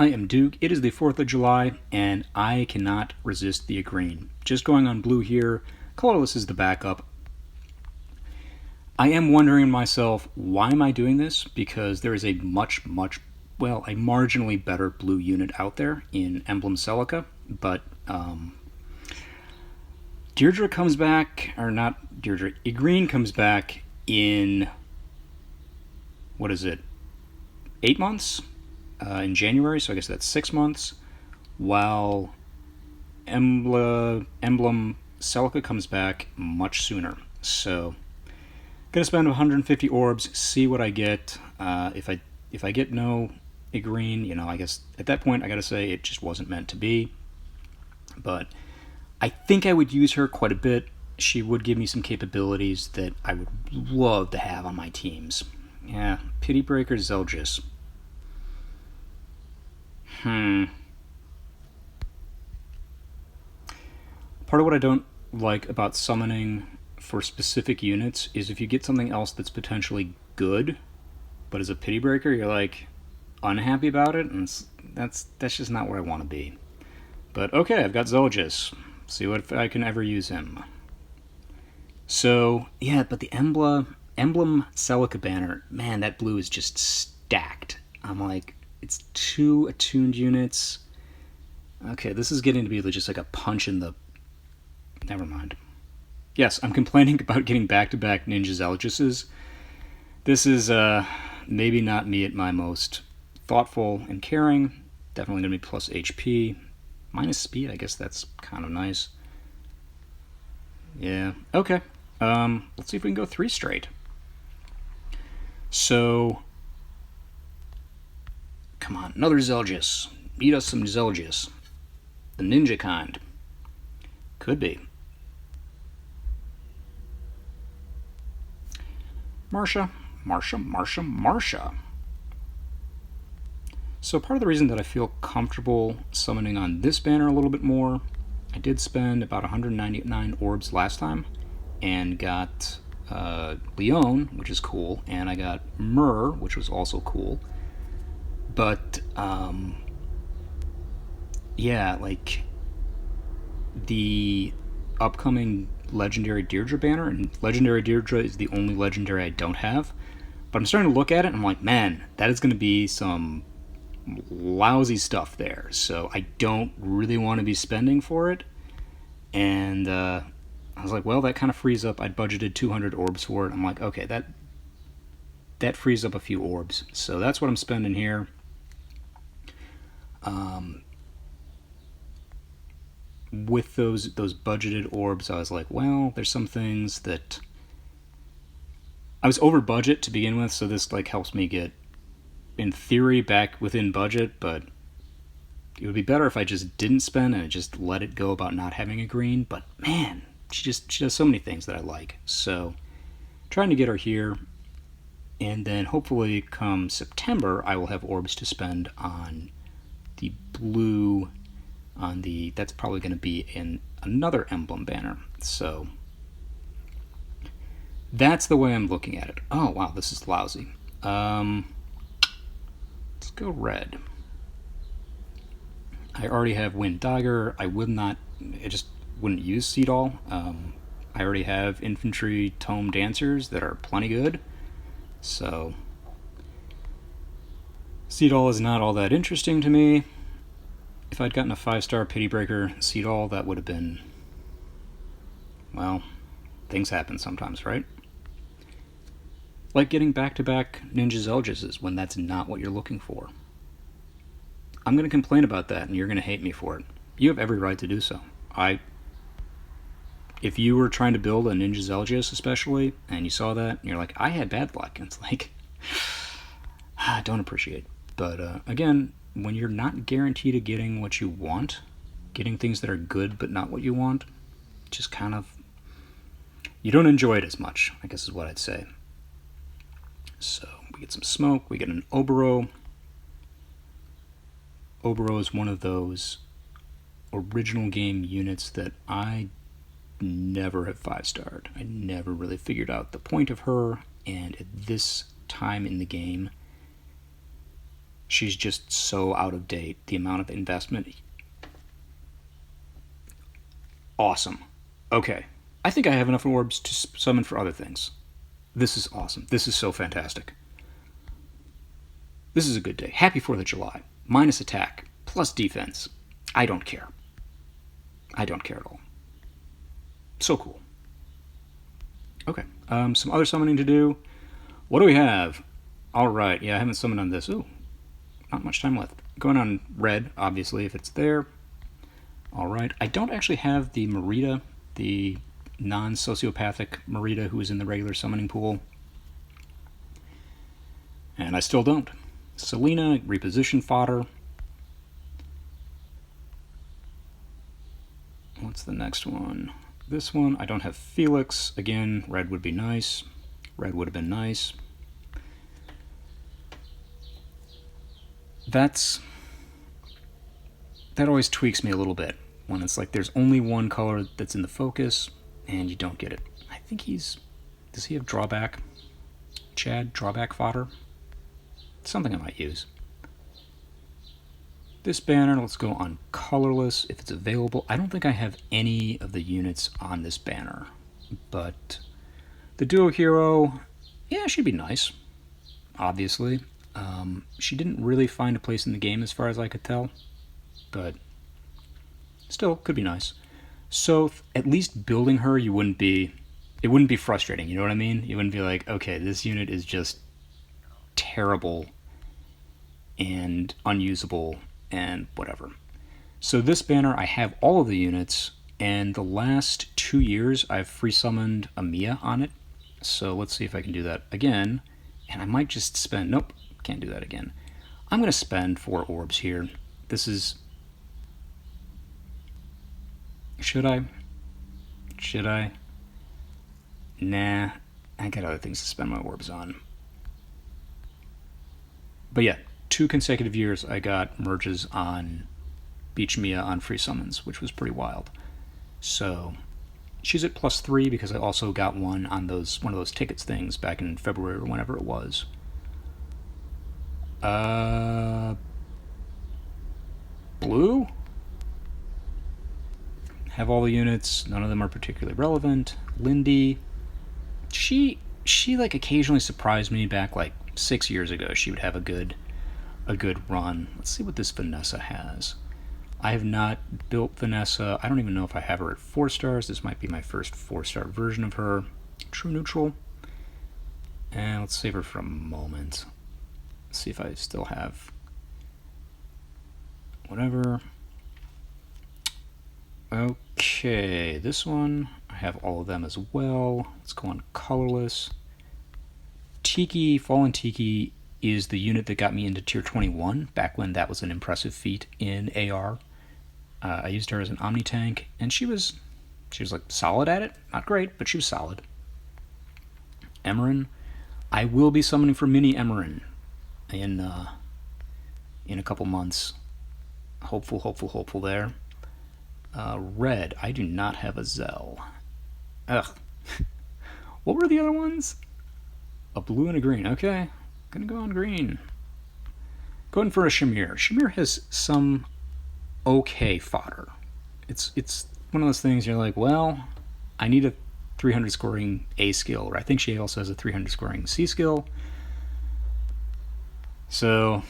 I am Duke. It is the 4th of July, and I cannot resist the Igrene. Just going on blue here. Colorless is the backup. I am wondering myself, why am I doing this? Because there is a a marginally better blue unit out there in Emblem Celica, but Deirdre comes back, or not Deirdre, Igrene comes back in, what is it, 8 months? In January, so I guess that's 6 months, while Emblem Celica comes back much sooner. So, gonna spend 150 orbs, see what I get. If I get no Igrene, I guess at that point I gotta say it just wasn't meant to be. But I think I would use her quite a bit. She would give me some capabilities that I would love to have on my teams. Yeah, Pity Breaker Zelgis. Part of what I don't like about summoning for specific units is if you get something else that's potentially good, but as a pity breaker, you're like unhappy about it, and that's just not where I want to be. But okay, I've got Zelgis. See what if I can ever use him. So yeah, but the Emblem Celica banner, man, that blue is just stacked. I'm like, it's 2 attuned units. Okay, this is getting to be just like a punch in the... Never mind. Yes, I'm complaining about getting back-to-back Ninja Zelgises. This is maybe not me at my most thoughtful and caring. Definitely going to be plus HP. Minus speed, I guess that's kind of nice. Yeah, okay. Let's see if we can go 3 straight. So... Come on, another Zelgis. Eat us some Zelgis. The ninja kind. Could be. Marsha. So part of the reason that I feel comfortable summoning on this banner a little bit more, I did spend about 199 orbs last time, and got Leon, which is cool, and I got Myrrh, which was also cool. But, yeah, like, the upcoming Legendary Deirdre banner, and Legendary Deirdre is the only Legendary I don't have, but I'm starting to look at it and I'm like, man, that is going to be some lousy stuff there, so I don't really want to be spending for it, and I was like, well, that kind of frees up. I'd budgeted 200 orbs for it. I'm like, okay, that frees up a few orbs, so that's what I'm spending here. With those budgeted orbs, I was like, well, there's some things that I was over budget to begin with, so this like helps me get, in theory, back within budget, but it would be better if I just didn't spend and I just let it go about not having Igrene. But man, she does so many things that I like, so trying to get her here, and then hopefully come September I will have orbs to spend on the blue, on the, that's probably going to be in another emblem banner. So that's the way I'm looking at it. Oh wow, this is lousy. Let's go red. I already have Wind Dagger. I just wouldn't use Seedall. I already have Infantry Tome Dancers that are plenty good, so Seedall is not all that interesting to me. If I'd gotten a 5-star Pity Breaker Seedall, that would have been... Well, things happen sometimes, right? Like getting back-to-back Ninja Zelgises when that's not what you're looking for. I'm going to complain about that, and you're going to hate me for it. You have every right to do so. If you were trying to build a Ninja Zelgis, especially, and you saw that, and you're like, I had bad luck, and it's like... I don't appreciate. But, again, when you're not guaranteed of getting what you want, getting things that are good but not what you want, just kind of... You don't enjoy it as much, I guess is what I'd say. So, we get some smoke, we get an Oboro. Oboro is one of those original game units that I never have 5-starred. I never really figured out the point of her, and at this time in the game, She's just so out of date. The amount of investment. Awesome. Okay. I think I have enough orbs to summon for other things. This is awesome. This is so fantastic. This is a good day. Happy 4th of July. Minus attack, plus defense. I don't care. I don't care at all. So cool. Okay. Some other summoning to do. What do we have? Alright, yeah, I haven't summoned on this. Ooh, not much time left. Going on red, obviously, if it's there. Alright, I don't actually have the Merida, the non-sociopathic Merida who is in the regular summoning pool. And I still don't. Selena, reposition fodder. What's the next one? This one, I don't have Felix. Again, red would be nice. Red would have been nice. That always tweaks me a little bit when it's like there's only one color that's in the focus and you don't get it. I think does he have drawback? Chad, drawback fodder? Something I might use. This banner, let's go on colorless if it's available. I don't think I have any of the units on this banner, but the duo hero, yeah, she'd be nice, obviously. She didn't really find a place in the game as far as I could tell, but still could be nice. So at least building her, it wouldn't be frustrating, you know what I mean? You wouldn't be like, okay, this unit is just terrible and unusable and whatever. So this banner, I have all of the units, and the last 2 years I've free summoned a Mia on it. So let's see if I can do that again. And I might just spend, nope, can't do that again. I'm going to spend 4 orbs here. This is, should I? Nah, I got other things to spend my orbs on. But yeah, 2 consecutive years I got merges on Beach Mia on free summons, which was pretty wild. So she's at +3 because I also got one on one of those tickets things back in February or whenever it was. Blue? Have all the units, none of them are particularly relevant. Lindy, she like occasionally surprised me back like 6 years ago. She would have a good run. Let's see what this Vanessa has. I have not built Vanessa. I don't even know if I have her at 4 stars. This might be my first 4-star version of her. True neutral. And let's save her for a moment. Let's see if I still have whatever. Okay, this one, I have all of them as well. Let's go on colorless. Tiki, Fallen Tiki is the unit that got me into tier 21 back when that was an impressive feat in AR. I used her as an Omni tank, and she was like solid at it. Not great, but she was solid. Emerin, I will be summoning for mini Emerin in a couple months. Hopeful there. Red, I do not have a Zell. Ugh. What were the other ones? A blue and a green. Okay, gonna go on green. Going for a Shamir. Shamir has some okay fodder. It's one of those things you're like, well, I need a 300 scoring A skill, or I think she also has a 300 scoring C skill. So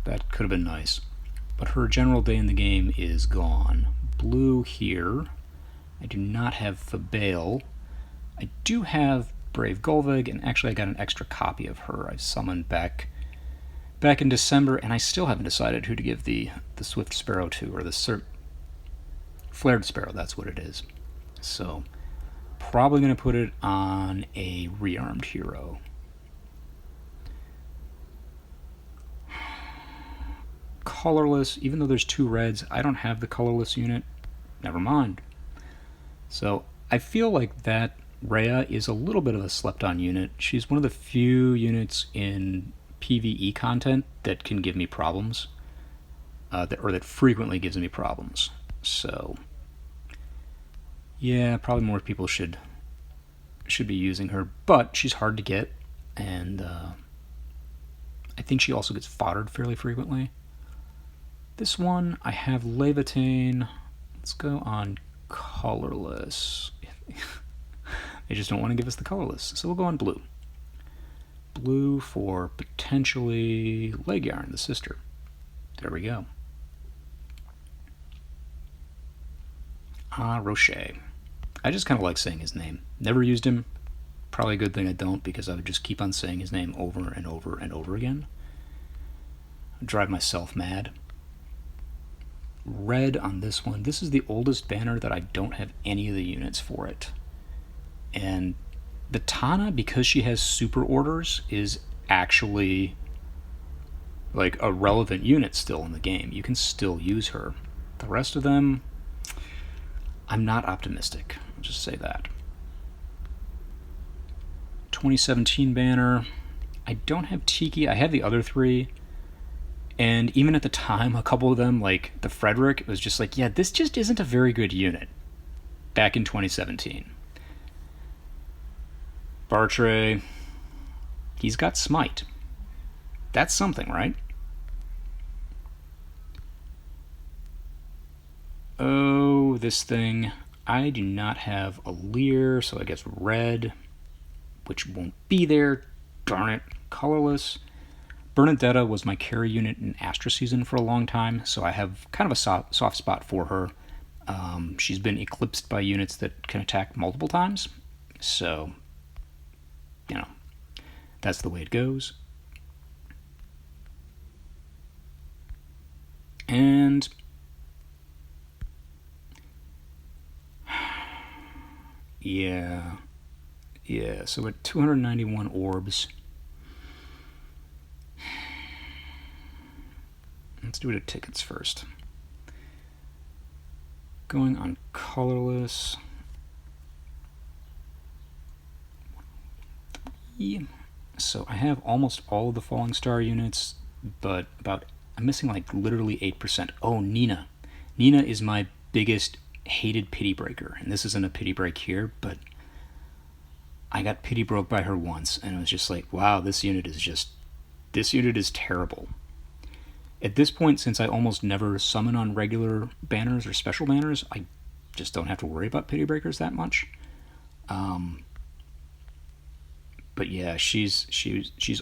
that could have been nice. But her general day in the game is gone. Blue here. I do not have Fabale. I do have Brave Golvig, and actually I got an extra copy of her I summoned back in December, and I still haven't decided who to give the Swift Sparrow to, or the Flared Sparrow, that's what it is. So, probably going to put it on a rearmed hero. Colorless, even though there's 2 reds, I don't have the colorless unit. Never mind. So, I feel like that Rhea is a little bit of a slept-on unit. She's one of the few units in PvE content that can give me problems, or that frequently gives me problems. So, yeah, probably more people should be using her, but she's hard to get, and I think she also gets foddered fairly frequently. This one, I have Levitain. Let's go on colorless. They just don't want to give us the colorless, so we'll go on blue. Blue for potentially Leg Yarn, the sister. There we go. Rocher. I just kind of like saying his name. Never used him. Probably a good thing I don't, because I would just keep on saying his name over and over and over again. I'd drive myself mad. Red on this one. This is the oldest banner that I don't have any of the units for it. And the Tana, because she has super orders, is actually like a relevant unit still in the game. You can still use her. The rest of them, I'm not optimistic. I'll just say that. 2017 banner. I don't have Tiki. I have the other three. And even at the time, a couple of them, like the Frederick, was just like, yeah, this just isn't a very good unit. Back in 2017. Bartray. He's got Smite. That's something, right? Oh, this thing. I do not have a Lear, so I guess red, which won't be there. Darn it. Colorless. Bernadetta was my carry unit in Astra Season for a long time, so I have kind of a soft spot for her. She's been eclipsed by units that can attack multiple times, so, you know, that's the way it goes. And yeah, so at 291 orbs, let's do it at tickets first. Going on colorless. So I have almost all of the Falling Star units, but I'm missing like literally 8%. Oh, Nina. Nina is my biggest hated pity breaker, and this isn't a pity break here, but I got pity broke by her once, and it was just like, wow, this unit is terrible. At this point, since I almost never summon on regular banners or special banners, I just don't have to worry about pity breakers that much. But yeah, she's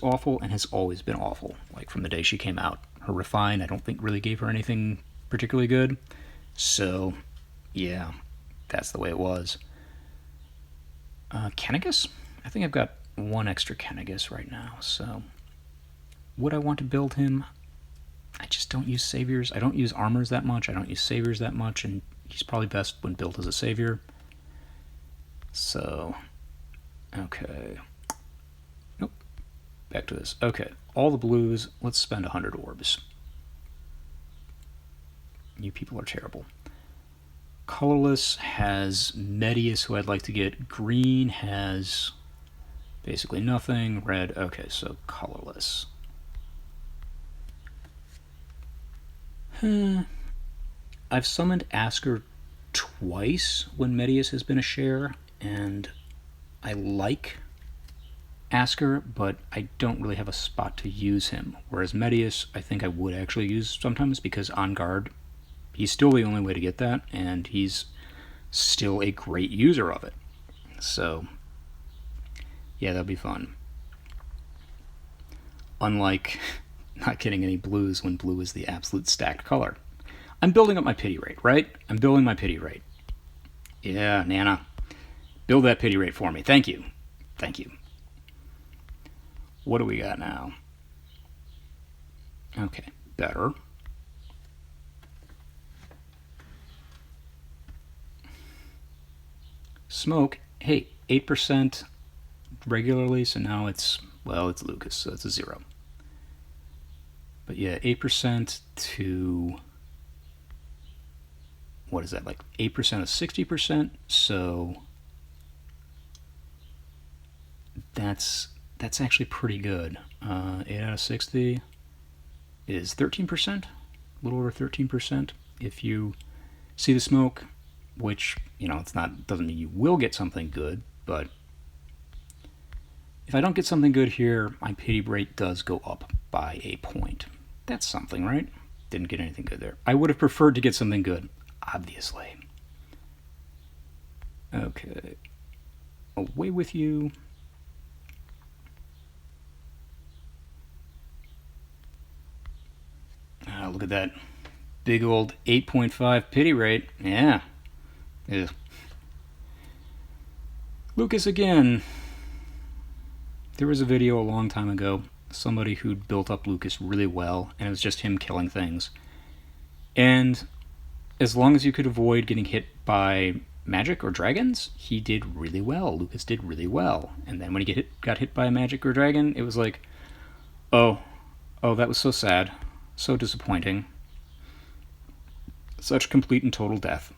awful and has always been awful. Like from the day she came out, her Refine I don't think really gave her anything particularly good. So yeah, that's the way it was. Kennegus? I think I've got one extra Kennegus right now. So would I want to build him? I just don't use saviors. I don't use armors that much. I don't use saviors that much, and he's probably best when built as a savior. So, okay. Nope. Back to this. Okay, all the blues. Let's spend 100 orbs. You people are terrible. Colorless has Medius, who I'd like to get. Green has basically nothing. Red, okay, so colorless. I've summoned Asker twice when Medius has been a share, and I like Asker, but I don't really have a spot to use him. Whereas Medius, I think I would actually use sometimes, because on guard, he's still the only way to get that, and he's still a great user of it. So, yeah, that'd be fun. Unlike not getting any blues when blue is the absolute stacked color. I'm building up my pity rate, right? I'm building my pity rate. Yeah, Nana. Build that pity rate for me. Thank you. Thank you. What do we got now? Okay, better. Smoke, hey, 8% regularly, so now it's Lucas, so it's a 0. But yeah, 8% to, what is that, like 8% of 60%? So that's actually pretty good. 8 out of 60 is 13%, a little over 13%. If you see the smoke, which, it's not, doesn't mean you will get something good, but If I don't get something good here, my pity rate does go up by a point. That's something, right? Didn't get anything good there. I would have preferred to get something good, obviously. Okay. Away with you. Look at that. Big old 8.5 pity rate. Yeah. Ugh. Lucas again. There was a video a long time ago, somebody who'd built up Lucas really well, and it was just him killing things. And as long as you could avoid getting hit by magic or dragons, he did really well. Lucas did really well. And then when he got hit by a magic or dragon, it was like, oh, that was so sad. So disappointing. Such complete and total death.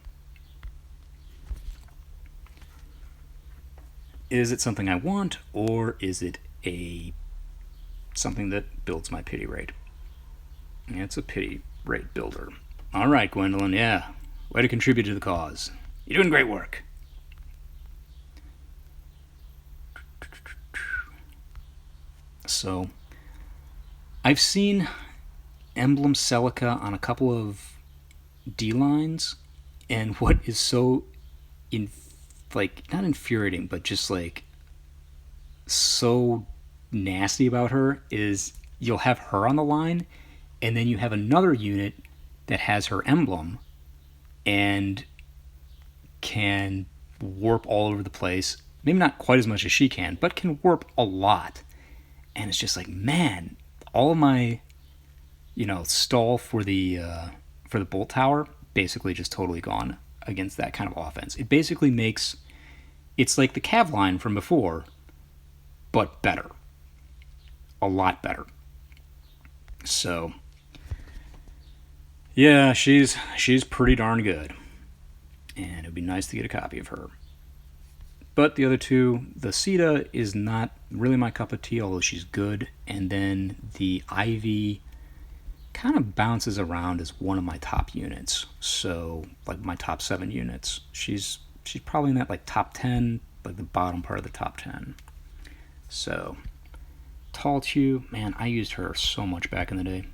Is it something I want, or is it something that builds my pity rate? It's a pity rate builder. All right, Gwendolyn, yeah. Way to contribute to the cause. You're doing great work. So, I've seen Emblem Celica on a couple of D-lines, and what is so not infuriating, but just like so nasty about her is you'll have her on the line, and then you have another unit that has her emblem and can warp all over the place. Maybe not quite as much as she can, but can warp a lot. And it's just like, man, all of my, stall for the bolt tower basically just totally gone against that kind of offense. It basically makes it's like the Cav line from before, but better. A lot better. So, yeah, she's pretty darn good. And it would be nice to get a copy of her. But the other two, the Sita is not really my cup of tea, although she's good. And then the Ivy kind of bounces around as one of my top units. So, like my top 7 units. She's probably in that like top 10, like the bottom part of the top 10. So, Tall Tew, man, I used her so much back in the day.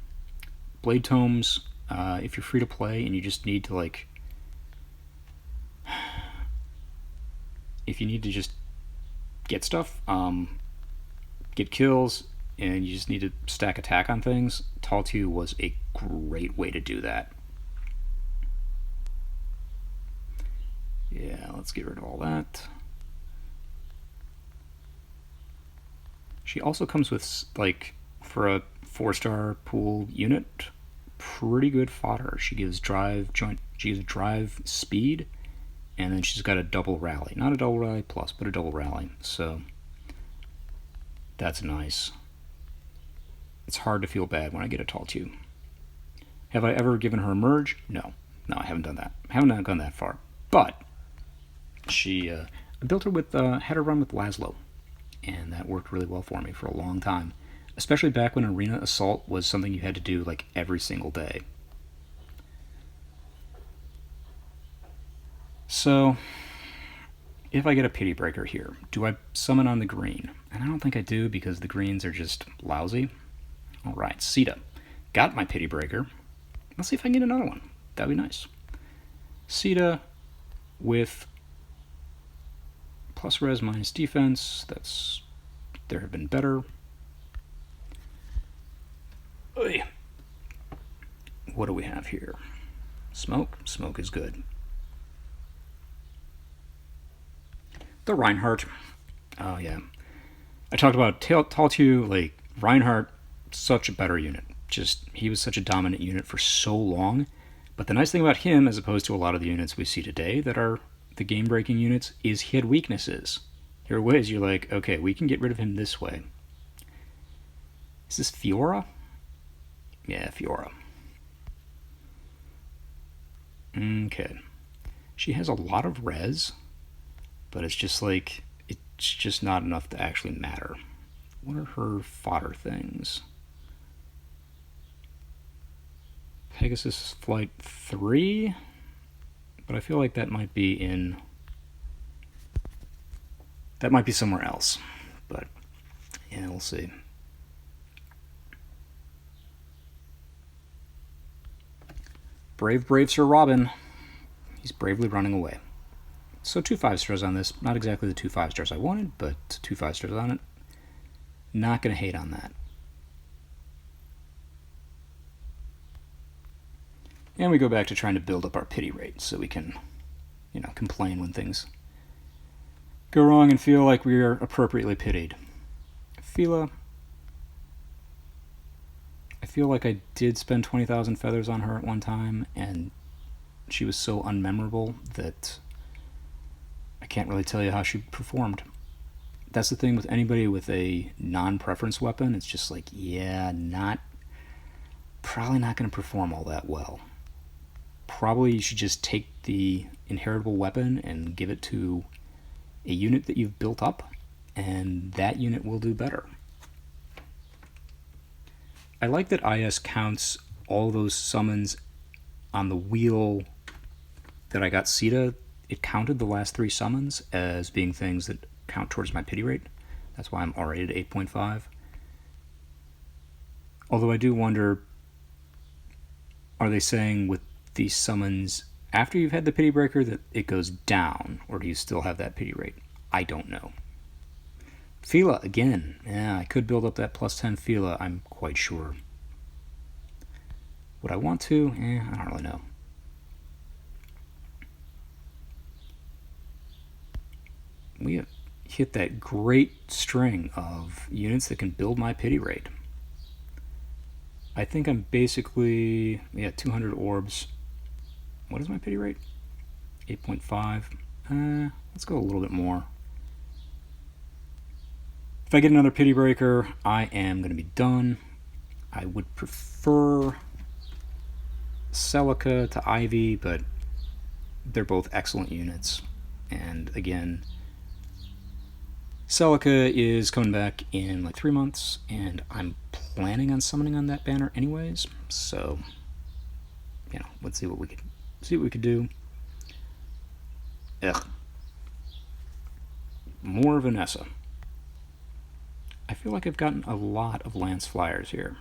Blade Tomes, if you're free to play and you just need to like, if you need to just get stuff, get kills, and you just need to stack attack on things, Tall Tew was a great way to do that. Yeah, let's get rid of all that. She also comes with, like, for a 4-star pool unit, pretty good fodder. She gives drive, speed, and then she's got a double rally. Not a double rally plus, but a double rally. So that's nice. It's hard to feel bad when I get a Tall Tew. Have I ever given her a merge? No, I haven't done that. I haven't gone that far. But I built her with, had her run with Laszlo, and that worked really well for me for a long time. Especially back when Arena Assault was something you had to do like every single day. So, if I get a Pity Breaker here, do I summon on the green? And I don't think I do because the greens are just lousy. Alright, Sita. Got my Pity Breaker. Let's see if I can get another one. That'd be nice. Sita with plus res minus defense. There have been better. Oy. What do we have here? Smoke. Smoke is good. The Reinhardt. Oh, yeah. I talked about Tall Tew, like, Reinhardt, such a better unit. He was such a dominant unit for so long. But the nice thing about him, as opposed to a lot of the units we see today that are the game-breaking units, is he had weaknesses. There are ways you're like, okay, we can get rid of him this way. Is this Fiora? Yeah, Fiora. Okay. She has a lot of res, but it's just like, it's just not enough to actually matter. What are her fodder things? Pegasus Flight 3, but I feel like that might be somewhere else. But Yeah, we'll see. Brave Sir Robin. He's bravely running away. So 2 5-stars on this. Not exactly the 2 5-stars I wanted, but 2 5-stars on it. Not going to hate on that. And we go back to trying to build up our pity rate so we can, complain when things go wrong and feel like we are appropriately pitied. Fila. I feel like I did spend 20,000 feathers on her at one time, and she was so unmemorable that I can't really tell you how she performed. That's the thing with anybody with a non-preference weapon. It's just like, probably not going to perform all that well. Probably you should just take the inheritable weapon and give it to a unit that you've built up, and that unit will do better. I like that IS counts all those summons on the wheel that I got Sita. It counted the last 3 summons as being things that count towards my pity rate. That's why I'm already at 8.5. Although I do wonder, are they saying with these summons after you've had the pity breaker that it goes down, or do you still have that pity rate? I don't know. Fila again. Yeah, I could build up that plus 10 Fila, I'm quite sure. Would I want to? I don't really know. We have hit that great string of units that can build my pity rate. I think I'm basically, 200 orbs. What is my pity rate? 8.5. Let's go a little bit more. If I get another pity breaker, I am going to be done. I would prefer Celica to Ivy, but they're both excellent units. And again, Celica is coming back in like 3 months, and I'm planning on summoning on that banner anyways. So, let's see what we could do. Ugh. More Vanessa. I feel like I've gotten a lot of Lance Flyers here.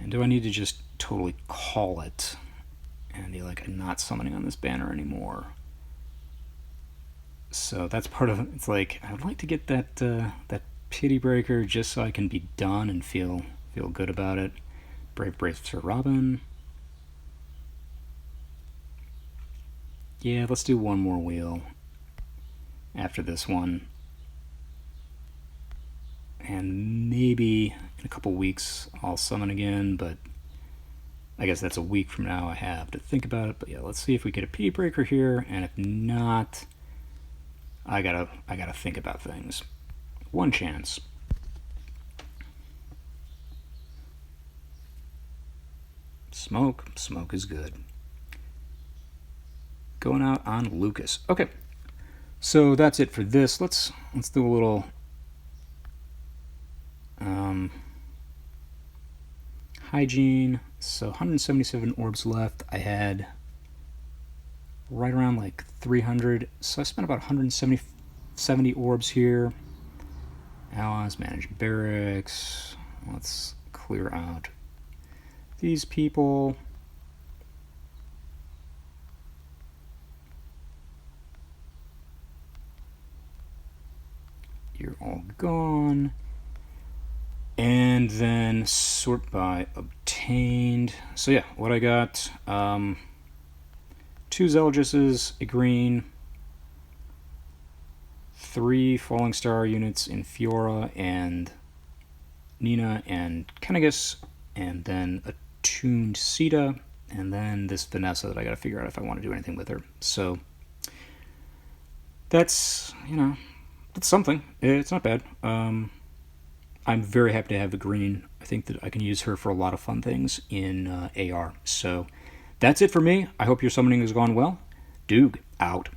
And do I need to just totally call it and be like, I'm not summoning on this banner anymore? So that's part of it. It's like, I would like to get that pity breaker just so I can be done and feel good about it. Brave Sir Robin. Yeah, let's do one more wheel after this one. And maybe in a couple weeks I'll summon again, but I guess that's a week from now I have to think about it. But yeah, let's see if we get a pity breaker here, and if not, I gotta think about things. One chance. Smoke is good. Going out on Lucas. Okay, so that's it for this. Let's do a little hygiene. So 177 orbs left. I had right around like 300, so I spent about 170 orbs here. Allies, manage barracks. Let's clear out these people. You're all gone. And then sort by obtained. So yeah, what I got, 2 Zelgises, Igrene, 3 Falling Star units in Fiora and Nina and Kennegus, and then a tuned Sita, and then this Vanessa that I gotta figure out if I want to do anything with her. So that's, that's something. It's not bad. I'm very happy to have the green. I think that I can use her for a lot of fun things in AR. So that's it for me. I hope your summoning has gone well. Doog out.